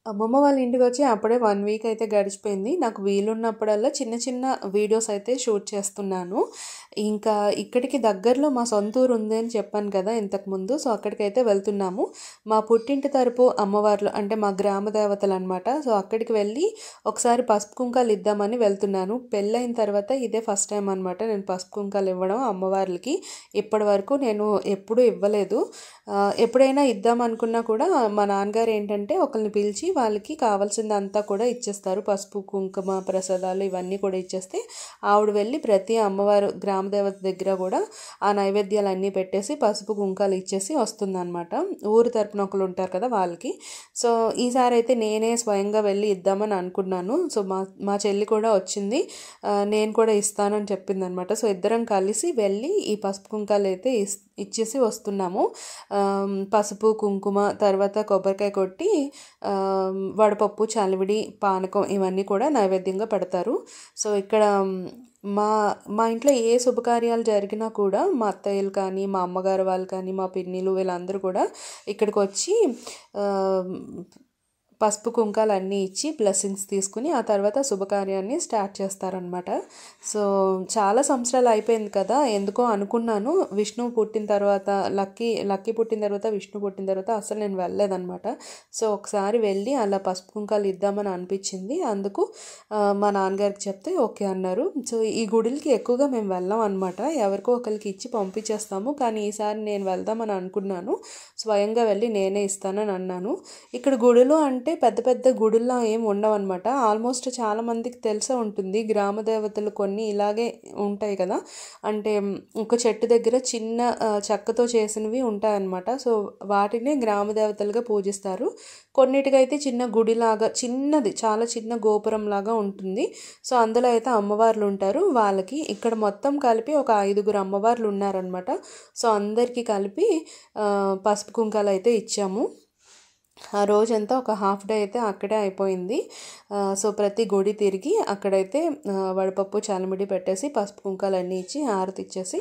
అమ్మమ్మ వాళ్ళ ఇంటికొచ్చి అప్పుడే 1 వీక్ అయితే గడిచిపోయింది. నాకు వీలున్నప్పుడల్లా చిన్న చిన్న వీడియోస్ అయితే షూట్ చేస్తున్నాను. ఇంకా ఇక్కడికి దగ్గరలో మా సొంత ఊరు ఉంది అని చెప్పాను కదా ఇంతకుముందు. సో, అక్కడికైతే వెళ్తున్నాము. మా పుట్టింటి తరపు అమ్మవార్లు అంటే మా గ్రామ దేవతలనమాట. సో, అక్కడికి వెళ్ళి ఒకసారి పసుపు కుంకాలు ఇద్దామని వెళ్తున్నాను. పెళ్ళైన తర్వాత ఇదే ఫస్ట్ టైం అనమాట నేను పసుపు కుంకాలు ఇవ్వడం అమ్మవార్లకి. ఇప్పటివరకు నేను ఎప్పుడూ ఇవ్వలేదు. ఎప్పుడైనా ఇద్దామనుకున్నా కూడా మా నాన్నగారు ఏంటంటే ఒకరిని పిలిచి వాళ్ళకి కావాల్సిందంతా కూడా ఇచ్చేస్తారు. పసుపు, కుంకుమ, ప్రసాదాలు ఇవన్నీ కూడా ఇచ్చేస్తే ఆవిడ వెళ్ళి ప్రతి అమ్మవారు గ్రామదేవత దగ్గర కూడా ఆ నైవేద్యాలన్నీ పెట్టేసి పసుపు కుంకాలు ఇచ్చేసి వస్తుందన్నమాట. ఊరు తరపున ఒకరు ఉంటారు కదా వాళ్ళకి. సో ఈసారి అయితే నేనే స్వయంగా వెళ్ళి ఇద్దామని అనుకున్నాను. సో మా చెల్లి కూడా వచ్చింది. నేను కూడా ఇస్తానని చెప్పిందనమాట. సో ఇద్దరం కలిసి వెళ్ళి ఈ పసుపు కుంకాలు అయితే ఇచ్చేసి వస్తున్నాము. పసుపు, కుంకుమ, తర్వాత కొబ్బరికాయ కొట్టి వడపప్పు, చలివిడి, పానకం ఇవన్నీ కూడా నైవేద్యంగా పెడతారు. సో ఇక్కడ మా మా ఇంట్లో ఏ శుభకార్యాలు జరిగినా కూడా మా అత్తయ్యలు కానీ, మా అమ్మగారు వాళ్ళు కానీ, మా పిన్నిలు వీళ్ళందరూ కూడా ఇక్కడికి వచ్చి పసుపు కుంకాలు అన్నీ ఇచ్చి బ్లెస్సింగ్స్ తీసుకుని ఆ తర్వాత శుభకార్యాన్ని స్టార్ట్ చేస్తారనమాట. సో చాలా సంవత్సరాలు అయిపోయింది కదా, ఎందుకో అనుకున్నాను విష్ణువు పుట్టిన తర్వాత లక్కీ పుట్టిన తర్వాత విష్ణు పుట్టిన తర్వాత అసలు నేను వెళ్ళలేదనమాట. సో ఒకసారి వెళ్ళి అలా పసుపు కుంకాలు ఇద్దామని అనిపించింది. అందుకు మా నాన్నగారికి చెప్తే ఓకే అన్నారు. సో ఈ గుడులకి ఎక్కువగా మేము వెళ్ళాం అనమాట. ఎవరికో ఒకరికి ఇచ్చి పంపించేస్తాము. కానీ ఈసారి నేను వెళ్దామని అనుకున్నాను. స్వయంగా వెళ్ళి నేనే ఇస్తానని అన్నాను. ఇక్కడ గుడులు అంటే పెద్ద పెద్ద గుడుల్లో ఏం ఉండవన్నమాట. ఆల్మోస్ట్ చాలామందికి తెలిసే ఉంటుంది. గ్రామ దేవతలు కొన్ని ఇలాగే ఉంటాయి కదా, అంటే ఒక చెట్టు దగ్గర చిన్న చెక్కతో చేసినవి ఉంటాయన్నమాట. సో వాటిని గ్రామ దేవతలుగా పూజిస్తారు. కొన్నిటికైతే చిన్న గుడిలాగా చిన్నది, చాలా చిన్న గోపురం లాగా ఉంటుంది. సో అందులో అయితే అమ్మవార్లు ఉంటారు. వాళ్ళకి ఇక్కడ మొత్తం కలిపి ఒక 5గురు అమ్మవార్లు ఉన్నారనమాట. సో అందరికీ కలిపి పసుపు కుంకాలు అయితే ఇచ్చాము. ఆ రోజంతా ఒక హాఫ్ డే అయితే అక్కడే అయిపోయింది. సో ప్రతి గుడి తిరిగి అక్కడైతే వడపప్పు, చాలిమిడి పెట్టేసి పసుపు కుంకాలు అన్నీ ఇచ్చి హారతి ఇచ్చేసి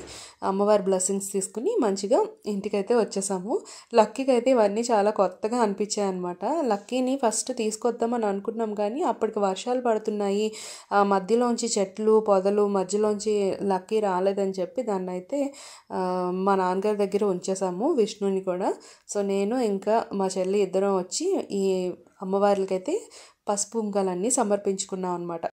అమ్మవారి బ్లెస్సింగ్స్ తీసుకుని మంచిగా ఇంటికైతే వచ్చేసాము. లక్కీకి అయితే ఇవన్నీ చాలా కొత్తగా అనిపించాయి అనమాట. లక్కీని ఫస్ట్ తీసుకొద్దామని అనుకున్నాం కానీ అప్పటికి వర్షాలు పడుతున్నాయి. మధ్యలోంచి చెట్లు పొదలు మధ్యలోంచి లక్కీ రాలేదని చెప్పి దాన్ని అయితే మా నాన్నగారి దగ్గర ఉంచేసాము, విష్ణుని కూడా. సో నేను ఇంకా మా చెల్లి ఇద్దరం వచ్చి ఈ అమ్మవార్లకైతే పసుపు కుంకాలన్నీ సమర్పించుకున్నాం అనమాట.